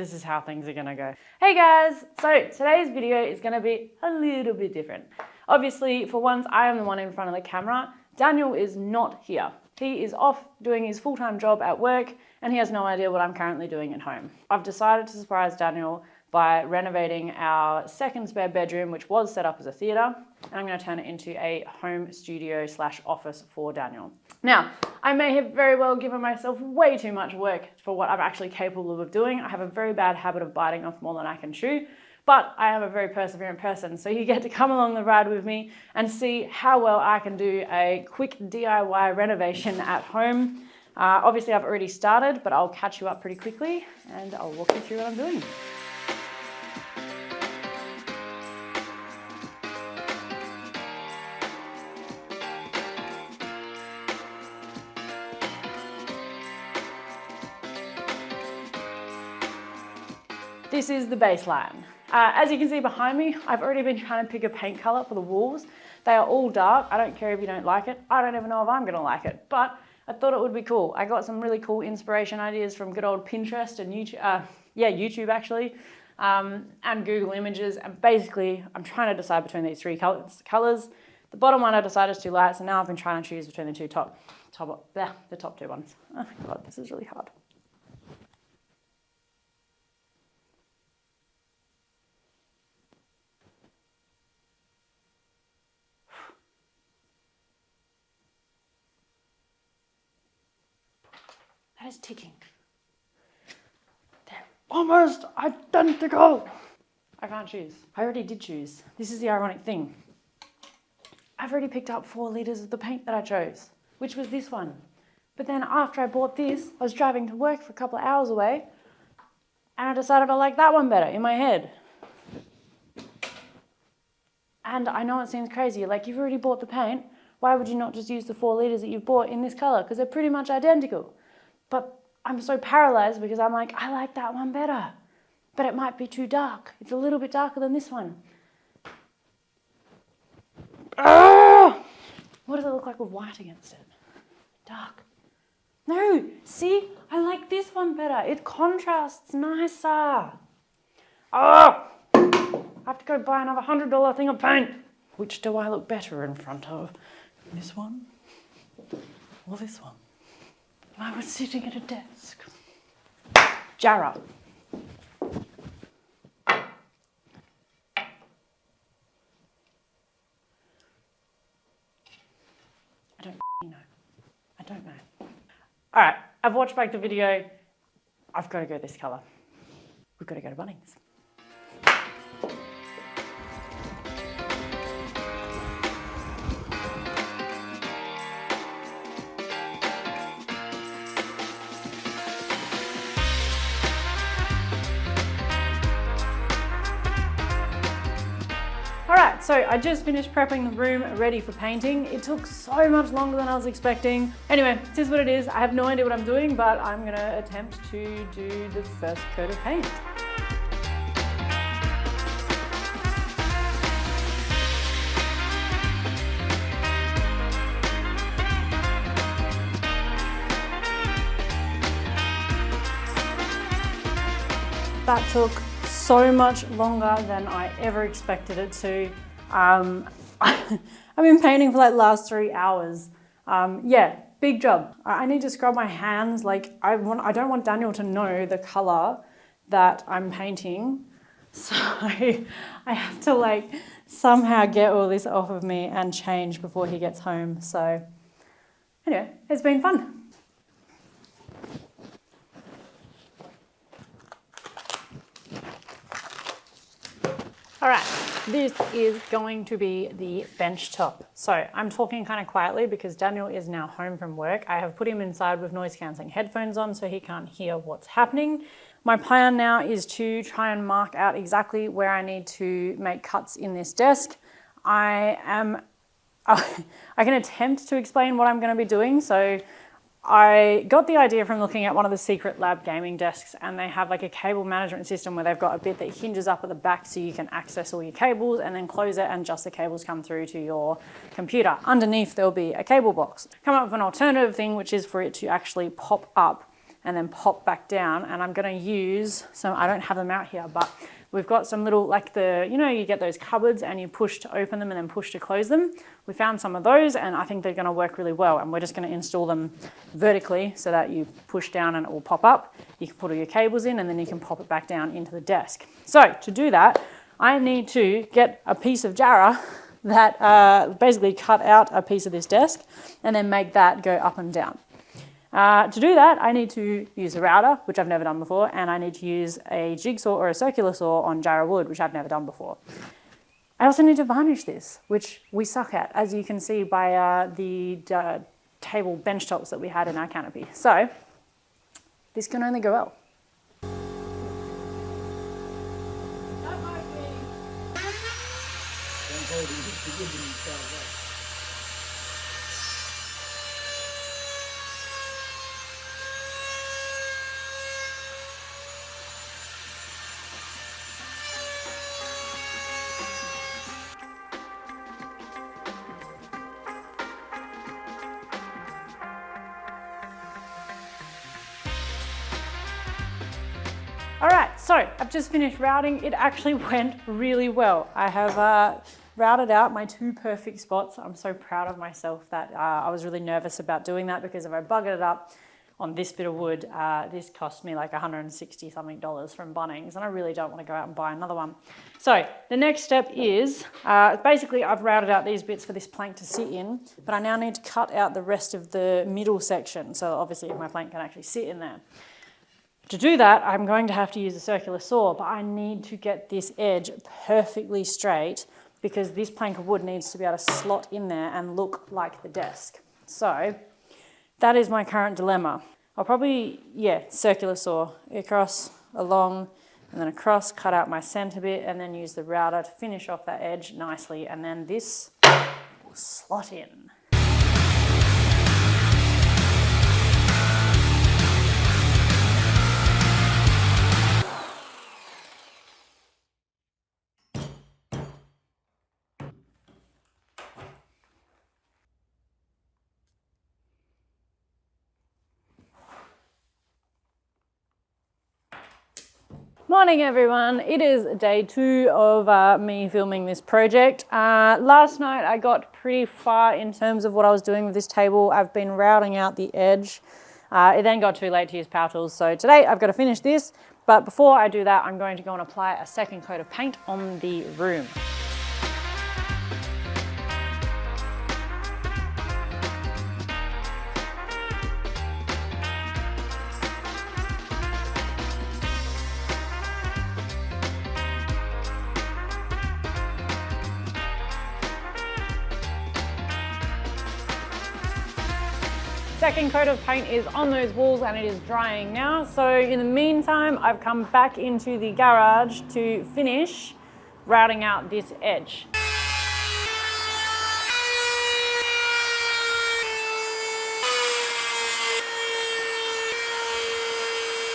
this is how things are gonna go. Hey guys, so today's video is gonna be a little bit different. Obviously, for once, I am the one in front of the camera. Daniel is not here. He is off doing his full-time job at work and he has no idea what I'm currently doing at home. I've decided to surprise Daniel by renovating our second spare bedroom, which was set up as a theatre, and I'm going to turn it into a home studio / office for Daniel. Now, I may have very well given myself way too much work for what I'm actually capable of doing. I have a very bad habit of biting off more than I can chew, but I am a very perseverant person, so you get to come along the ride with me and see how well I can do a quick DIY renovation at home. Obviously, I've already started, but I'll catch you up pretty quickly and I'll walk you through what I'm doing. This is the baseline. As you can see behind me, I've already been trying to pick a paint color for the walls. They are all dark. I don't care if you don't like it. I don't even know if I'm gonna like it, but I thought it would be cool. I got some really cool inspiration ideas from good old Pinterest and YouTube actually, and Google Images. And basically, I'm trying to decide between these three colors. The bottom one I decided is too light, so now I've been trying to choose between the top two ones. Oh God, this is really hard. That is ticking. They're almost identical. I can't choose. I already did choose. This is the ironic thing. I've already picked up 4 liters of the paint that I chose, which was this one. But then after I bought this, I was driving to work for a couple of hours away and I decided I like that one better in my head. And I know it seems crazy, like you've already bought the paint, why would you not just use the 4 liters that you've bought in this color? Because they're pretty much identical. But I'm so paralyzed because I'm like, I like that one better, but it might be too dark. It's a little bit darker than this one. Ah! What does it look like with white against it? Dark. No, see, I like this one better. It contrasts nicer. Oh, I have to go buy another $100 thing of paint. Which do I look better in front of? This one or this one? I was sitting at a desk. Jarrah. I don't know. I don't know. All right, I've watched back the video. I've got to go this color. We've got to go to Bunnings. Alright, so I just finished prepping the room ready for painting. It took so much longer than I was expecting. Anyway, it is what it is. I have no idea what I'm doing, but I'm gonna attempt to do the first coat of paint. That took so much longer than I ever expected it to. I've been painting for like the last 3 hours. Yeah, big job. I need to scrub my hands. Like I don't want Daniel to know the color that I'm painting. So I have to like somehow get all this off of me and change before he gets home. So anyway, it's been fun. All right, this is going to be the bench top. So I'm talking kind of quietly because Daniel is now home from work. I have put him inside with noise cancelling headphones on so he can't hear what's happening. My plan now is to try and mark out exactly where I need to make cuts in this desk. I can attempt to explain what I'm going to be doing. So I got the idea from looking at one of the Secret Lab gaming desks, and they have like a cable management system where they've got a bit that hinges up at the back so you can access all your cables and then close it and just the cables come through to your computer. Underneath there'll be a cable box. Come up with an alternative thing, which is for it to actually pop up and then pop back down. And I'm going to use some, I don't have them out here, but we've got some little, like you get those cupboards and you push to open them and then push to close them. We found some of those and I think they're going to work really well. And we're just going to install them vertically so that you push down and it will pop up. You can put all your cables in and then you can pop it back down into the desk. So to do that, I need to get a piece of jarrah that basically cut out a piece of this desk and then make that go up and down. To do that, I need to use a router, which I've never done before, and I need to use a jigsaw or a circular saw on jarrah wood, which I've never done before. I also need to varnish this, which we suck at, as you can see by the table bench tops that we had in our canopy. So this can only go well. All right, so I've just finished routing. It actually went really well. I have routed out my 2 perfect spots. I'm so proud of myself that I was really nervous about doing that because if I buggered it up on this bit of wood, this cost me like $160 something from Bunnings, and I really don't want to go out and buy another one. So the next step is, basically I've routed out these bits for this plank to sit in, but I now need to cut out the rest of the middle section. So obviously my plank can actually sit in there. To do that, I'm going to have to use a circular saw, but I need to get this edge perfectly straight because this plank of wood needs to be able to slot in there and look like the desk. So that is my current dilemma. I'll probably, circular saw across, along, and then across, cut out my center bit, and then use the router to finish off that edge nicely, and then this will slot in. Morning everyone, it is day 2 of me filming this project. Last night I got pretty far in terms of what I was doing with this table. I've been routing out the edge. It then got too late to use power tools, so today I've got to finish this, but before I do that I'm going to go and apply a second coat of paint on the room. Second coat of paint is on those walls and it is drying now. So in the meantime, I've come back into the garage to finish routing out this edge.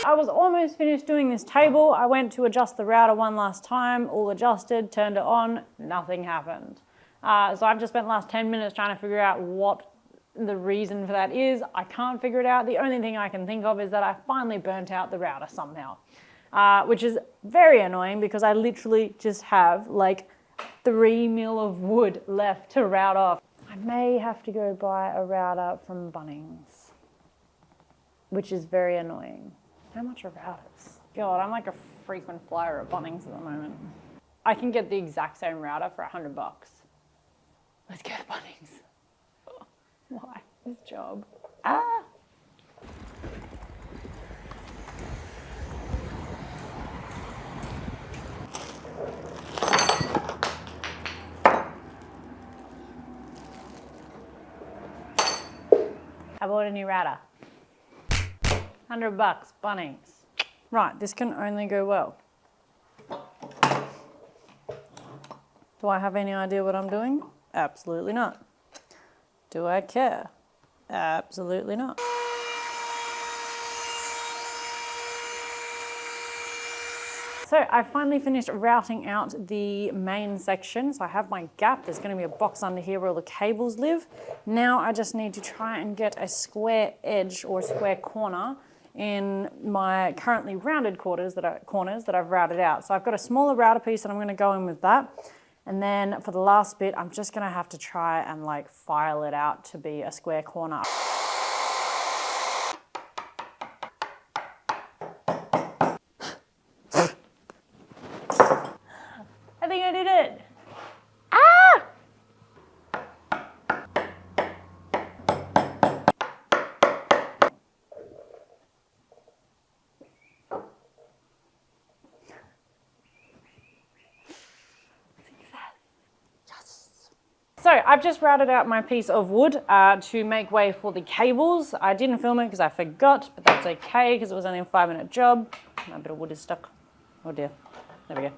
I was almost finished doing this table. I went to adjust the router one last time, all adjusted, turned it on, nothing happened. So I've just spent the last 10 minutes trying to figure out what the reason for that is. I can't figure it out. The only thing I can think of is that I finally burnt out the router somehow, which is very annoying because I literally just have like 3 mil of wood left to route off. I may have to go buy a router from Bunnings, which is very annoying. How much are routers? God, I'm like a frequent flyer at Bunnings at the moment. I can get the exact same router for $100. Let's go to Bunnings. Why this job? Ah! I bought a new router. $100, Bunnings. Right, this can only go well. Do I have any idea what I'm doing? Absolutely not. Do I care? Absolutely not. So I finally finished routing out the main section. So I have my gap. There's going to be a box under here where all the cables live. Now I just need to try and get a square edge or a square corner in my currently rounded corners that I've routed out. So I've got a smaller router piece and I'm going to go in with that. And then for the last bit, I'm just going to have to try and like file it out to be a square corner. I think I did it. Ah! So I've just routed out my piece of wood to make way for the cables. I didn't film it because I forgot, but that's okay because it was only a 5-minute job. My bit of wood is stuck. Oh dear. There we go.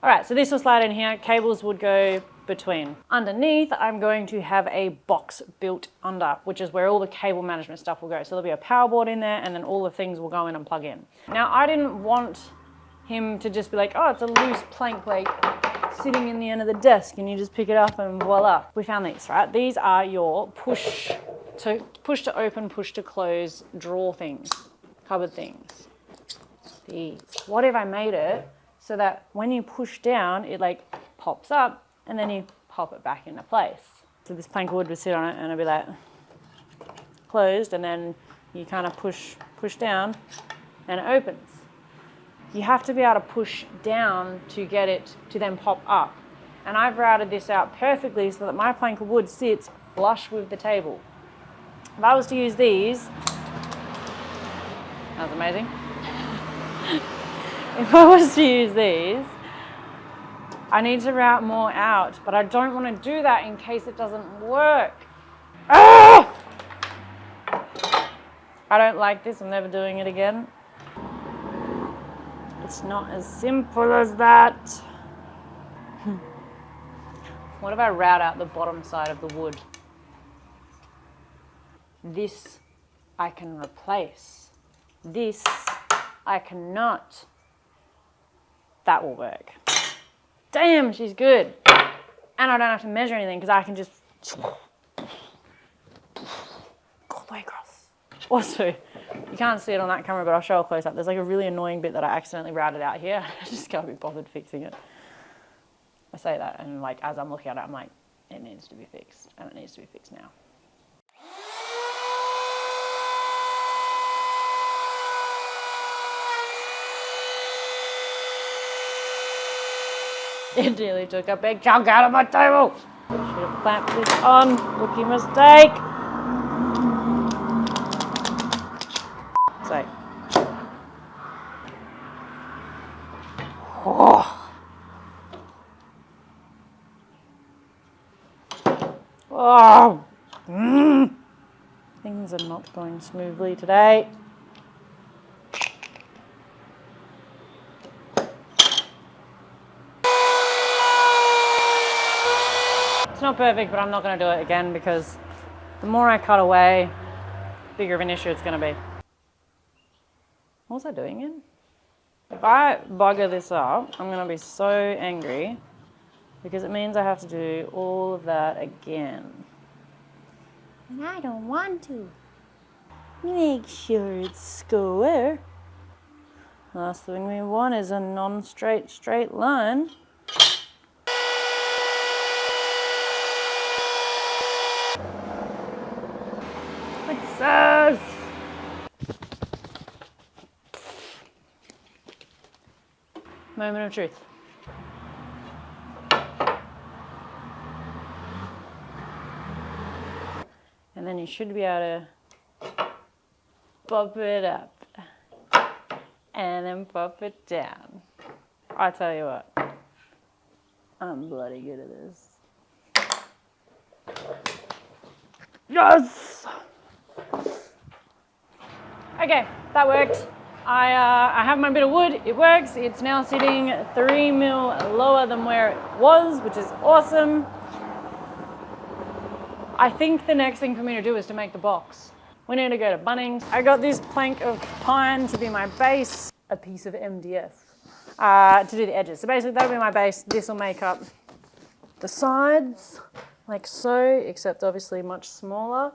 All right, so this will slide in here. Cables would go between. Underneath, I'm going to have a box built under, which is where all the cable management stuff will go. So there'll be a power board in there and then all the things will go in and plug in. Now, I didn't want him to just be like, oh, it's a loose plank like sitting in the end of the desk and you just pick it up and voila. We found these, right? These are your push to open, push to close drawer things, cupboard things. These. What if I made it so that when you push down, it like pops up and then you pop it back into place. So this plank of wood would sit on it and it'd be like closed and then you kind of push down and it opens. You have to be able to push down to get it to then pop up. And I've routed this out perfectly so that my plank of wood sits flush with the table. If I was to use these, that was amazing. If I was to use these, I need to route more out, but I don't want to do that in case it doesn't work. Ah! I don't like this, I'm never doing it again. It's not as simple as that. What if I route out the bottom side of the wood? This I can replace. This I cannot. That will work. Damn, she's good. And I don't have to measure anything because I can just all the way across. Also, you can't see it on that camera, but I'll show a close up. There's like a really annoying bit that I accidentally routed out here. I just can't be bothered fixing it. I say that and like as I'm looking at it, I'm like, it needs to be fixed and it needs to be fixed now. It nearly took a big chunk out of my table. Should have clamped this on. Rookie mistake. So. Oh. Oh. Things are not going smoothly today. It's not perfect, but I'm not going to do it again because the more I cut away, the bigger of an issue it's going to be. What was I doing again? If I bugger this up, I'm going to be so angry because it means I have to do all of that again. And I don't want to. Make sure it's square. Last thing we want is a non-straight straight line. Success! Moment of truth. And then you should be able to pop it up and then pop it down. I tell you what, I'm bloody good at this. Yes! Okay, that worked. I have my bit of wood, it works. It's now sitting 3 mil lower than where it was, which is awesome. I think the next thing for me to do is to make the box. We need to go to Bunnings. I got this plank of pine to be my base, a piece of MDF to do the edges. So basically that'll be my base. This will make up the sides like so, except obviously much smaller.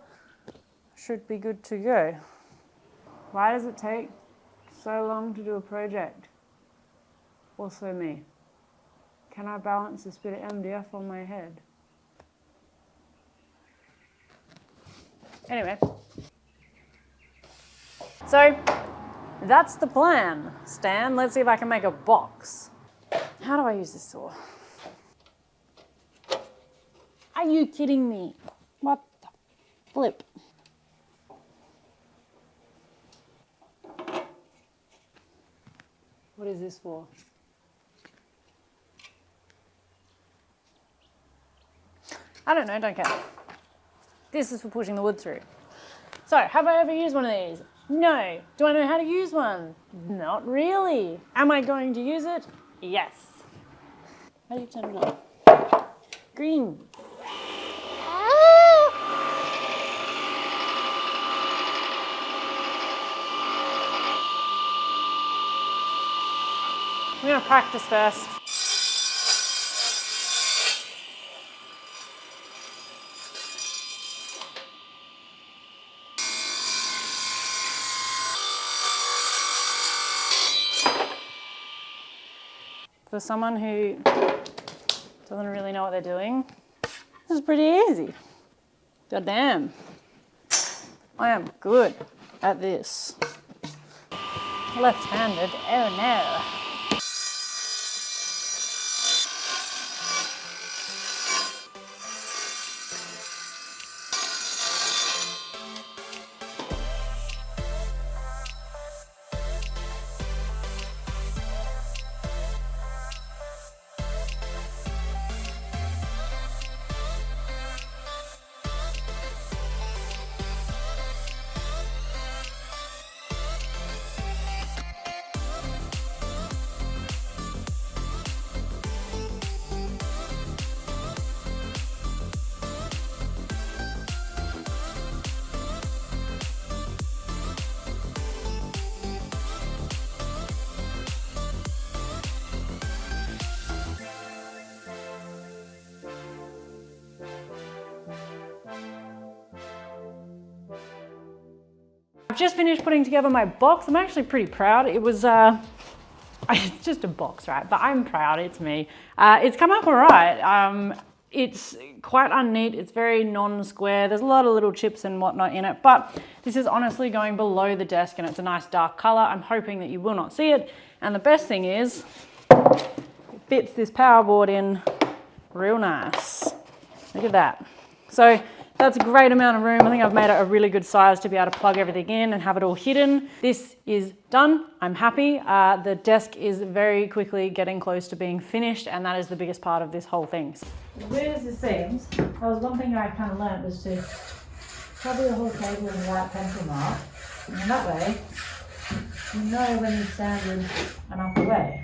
Should be good to go. Why does it take so long to do a project? Also me. Can I balance this bit of MDF on my head? Anyway. So, that's the plan, Stan. Let's see if I can make a box. How do I use this saw? Are you kidding me? What the flip? What is this for? I don't know, don't care. This is for pushing the wood through. So, have I ever used one of these? No. Do I know how to use one? Not really. Am I going to use it? Yes. How do you turn it on? Green. I'm going to practice first. For someone who doesn't really know what they're doing, this is pretty easy. God damn. I am good at this. Left-handed, oh no. I've just finished putting together my box. I'm actually pretty proud. It was, it's just a box, right? But I'm proud, it's me. It's come up all right. It's quite unneat. It's very non-square. There's a lot of little chips and whatnot in it, but this is honestly going below the desk and it's a nice dark color. I'm hoping that you will not see it. And the best thing is, it fits this power board in real nice. Look at that. So that's a great amount of room. I think I've made it a really good size to be able to plug everything in and have it all hidden. This is done. I'm happy. The desk is very quickly getting close to being finished, and that is the biggest part of this whole thing. As weird as it seems, that was one thing I kind of learned, was to cover the whole table in the white pencil mark, and that way you know when you've sanded enough away.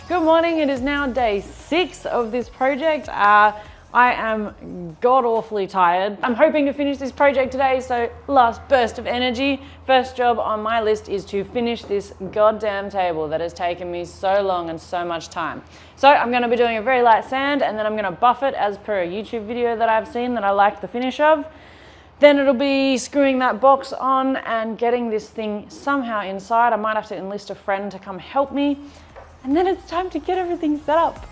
Good morning, it is now day 6 of this project. I am god-awfully tired. I'm hoping to finish this project today, so last burst of energy. First job on my list is to finish this goddamn table that has taken me so long and so much time. So I'm gonna be doing a very light sand, and then I'm gonna buff it as per a YouTube video that I've seen that I like the finish of. Then it'll be screwing that box on and getting this thing somehow inside. I might have to enlist a friend to come help me. And then it's time to get everything set up.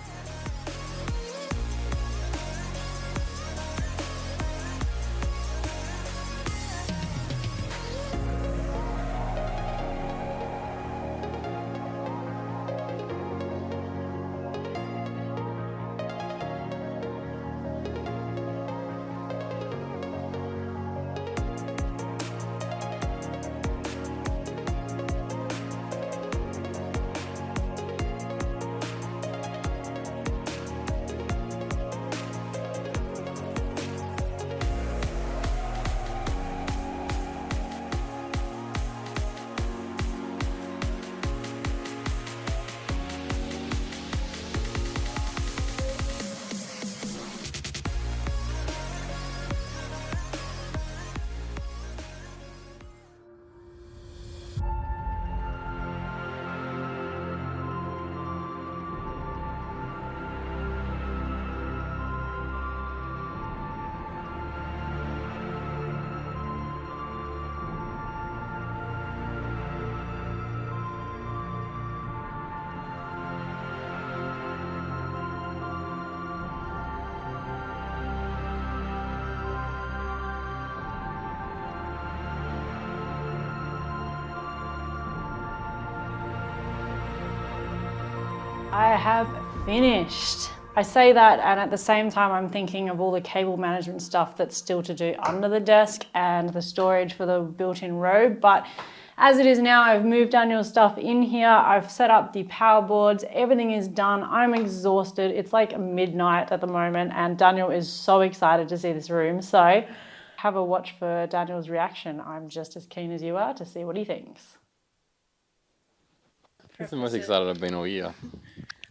I have finished. I say that, and at the same time I'm thinking of all the cable management stuff that's still to do under the desk and the storage for the built-in robe. But as it is now, I've moved Daniel's stuff in here. I've set up the power boards. Everything is done. I'm exhausted. It's like midnight at the moment, and Daniel is so excited to see this room. So have a watch for Daniel's reaction. I'm just as keen as you are to see what he thinks. This is the most excited I've been all year.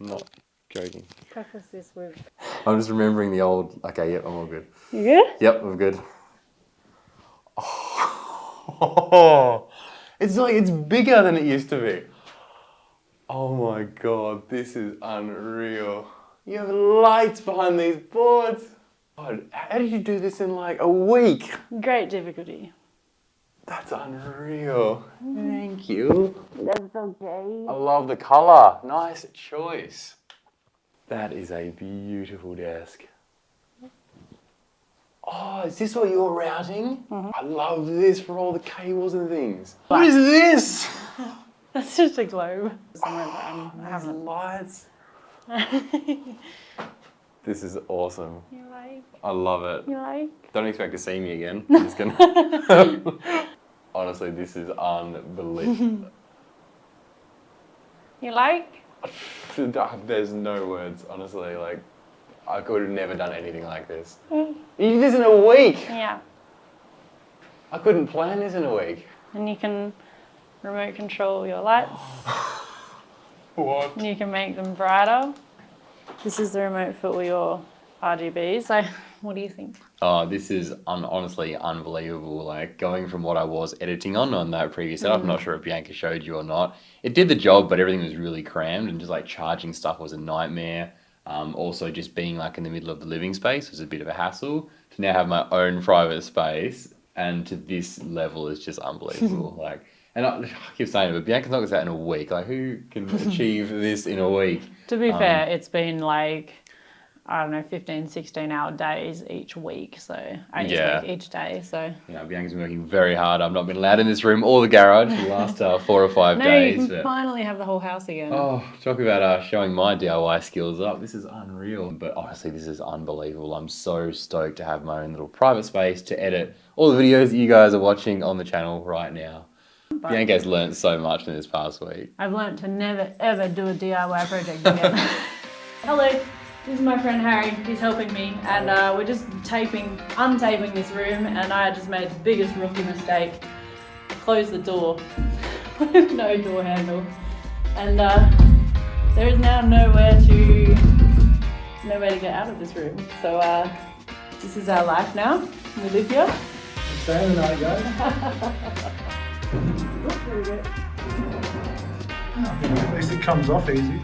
I'm not joking. Preface this with... I'm just remembering the old... Okay, yep, I'm all good. You good? Yep, I'm good. Oh, it's like it's bigger than it used to be. Oh my god, this is unreal. You have lights behind these boards. God, how did you do this in like a week? Great difficulty. That's unreal. Thank you. That's okay. I love the colour. Nice choice. That is a beautiful desk. Oh, is this what you're routing? I love this for all the cables and things. What is this? That's just a globe. I haven't lights. This is awesome. You like? I love it. You like? Don't expect to see me again. I'm just gonna... Honestly, this is unbelievable. You like? There's no words, honestly. Like, I could have never done anything like this. You did this in a week. Yeah. I couldn't plan this in a week. And you can remote control your lights. What? And you can make them brighter. This is the remote for all your RGBs. So, what do you think? Oh, this is honestly unbelievable. Like, going from what I was editing on that previous setup, I'm not sure if Bianca showed you or not. It did the job, but everything was really crammed, and just like charging stuff was a nightmare. Also, just being like in the middle of the living space was a bit of a hassle. To now have my own private space and to this level is just unbelievable. Like, and I keep saying it, but Bianca's not going to say that in a week. Like, who can achieve this in a week? To be fair, it's been like, I don't know, 15, 16-hour days each week. So, each day. So, yeah, Bianca's been working very hard. I've not been allowed in this room or the garage for the last 4 or 5 days. No, you can finally have the whole house again. Oh, talk about showing my DIY skills up. This is unreal. But honestly, this is unbelievable. I'm so stoked to have my own little private space to edit all the videos that you guys are watching on the channel right now. But Bianca's learnt so much in this past week. I've learnt to never, ever do a DIY project again. Hello, this is my friend Harry. He's helping me, and we're just untaping this room, and I just made the biggest rookie mistake. Closed the door with no door handle, and there is now nowhere to get out of this room. So this is our life now. We live here. Staying the night, guys. There we go. At least it comes off easy.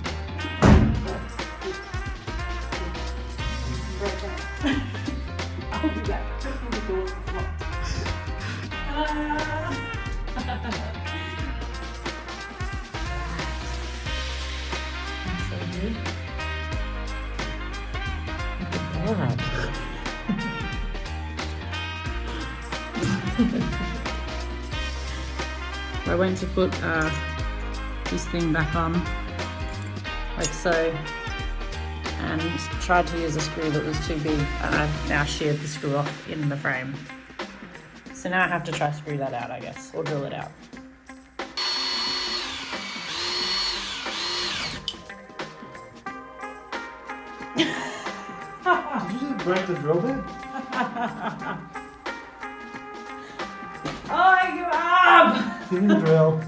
I'll be back. The door's locked. That's so good. I went to put this thing back on, like so, and tried to use a screw that was too big, and I've now sheared the screw off in the frame. So now I have to try to screw that out, I guess, or drill it out. Did you just break the drill bit? Oh, I give up! Give me the drill.